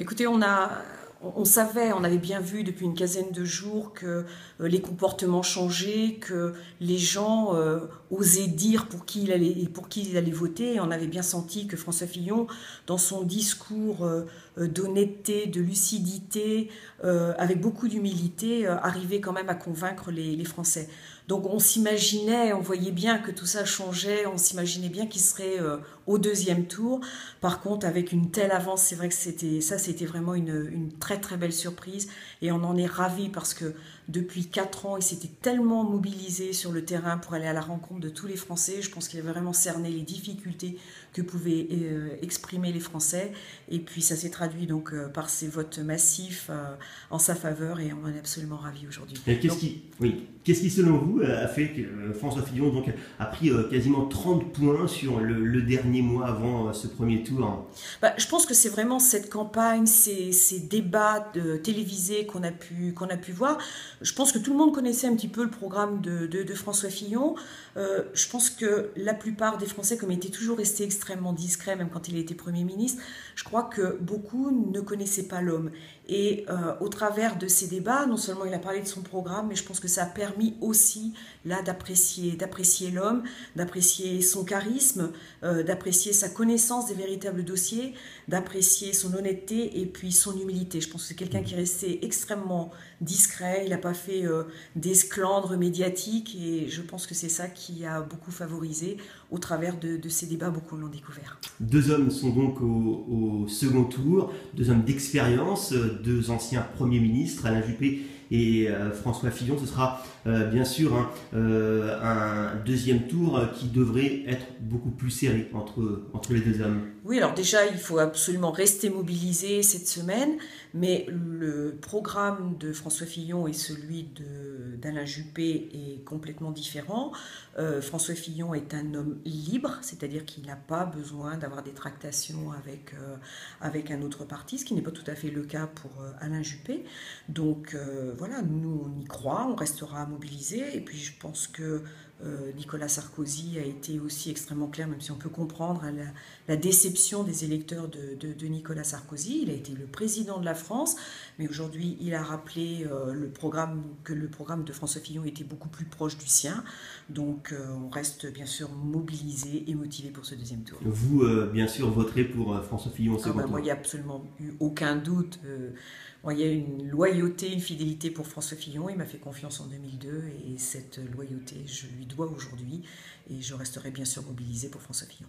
Écoutez, on savait, on avait bien vu depuis une quinzaine de jours que les comportements changeaient, que les gens osaient dire pour qui ils allaient voter. Et on avait bien senti que François Fillon, dans son discours d'honnêteté, de lucidité, avec beaucoup d'humilité, arrivait quand même à convaincre les Français. Donc on s'imaginait, on voyait bien que tout ça changeait, on s'imaginait bien qu'il serait au deuxième tour. Par contre, avec une telle avance, c'est vrai que c'était vraiment une très très belle surprise et on en est ravis parce que depuis 4 ans, il s'était tellement mobilisé sur le terrain pour aller à la rencontre de tous les Français. Je pense qu'il a vraiment cerné les difficultés que pouvaient exprimer les Français et puis ça s'est traduit donc par ces votes massifs en sa faveur et on en est absolument ravis aujourd'hui. Qu'est-ce qui, selon vous, a fait que François Fillon donc, a pris quasiment 30 points sur le dernier mois avant ce premier tour? Je pense que c'est vraiment cette campagne, ces débats télévisés qu'on a pu voir. Je pense que tout le monde connaissait un petit peu le programme de François Fillon. Je pense que la plupart des Français, comme il était toujours resté extrêmement discret, même quand il était Premier ministre, je crois que beaucoup ne connaissaient pas l'homme. Et au travers de ces débats, non seulement il a parlé de son programme, mais je pense que ça a permis aussi là d'apprécier l'homme, d'apprécier son charisme, d'apprécier sa connaissance des véritables dossiers, d'apprécier son honnêteté et puis son humilité. Je pense que c'est quelqu'un qui est resté extrêmement discret, il n'a pas fait d'esclandre médiatique et je pense que c'est ça qui a beaucoup favorisé au travers de ces débats, beaucoup l'ont découvert. Deux hommes sont donc au second tour, deux hommes d'expérience, deux anciens premiers ministres, Alain Juppé et François Fillon. Ce sera bien sûr un deuxième tour qui devrait être beaucoup plus serré entre les deux hommes. Oui, alors déjà, il faut absolument rester mobilisé cette semaine, mais le programme de François Fillon et celui d'Alain Juppé est complètement différent. François Fillon est un homme libre, c'est-à-dire qu'il n'a pas besoin d'avoir des tractations avec un autre parti, ce qui n'est pas tout à fait le cas pour Alain Juppé. Donc voilà, nous on y croit, on restera mobilisé, et puis je pense que Nicolas Sarkozy a été aussi extrêmement clair, même si on peut comprendre la déception des électeurs de Nicolas Sarkozy. Il a été le président de la France, mais aujourd'hui il a rappelé que le programme de François Fillon était beaucoup plus proche du sien. Donc on reste bien sûr mobilisé et motivé pour ce deuxième tour. Vous, bien sûr, voterez pour François Fillon au second tour. Moi, il n'y a absolument eu aucun doute. Moi, il y a une loyauté, une fidélité pour François Fillon. Il m'a fait confiance en 2002 et cette loyauté, je lui dois aujourd'hui. Et je resterai bien sûr mobilisée pour François Fillon.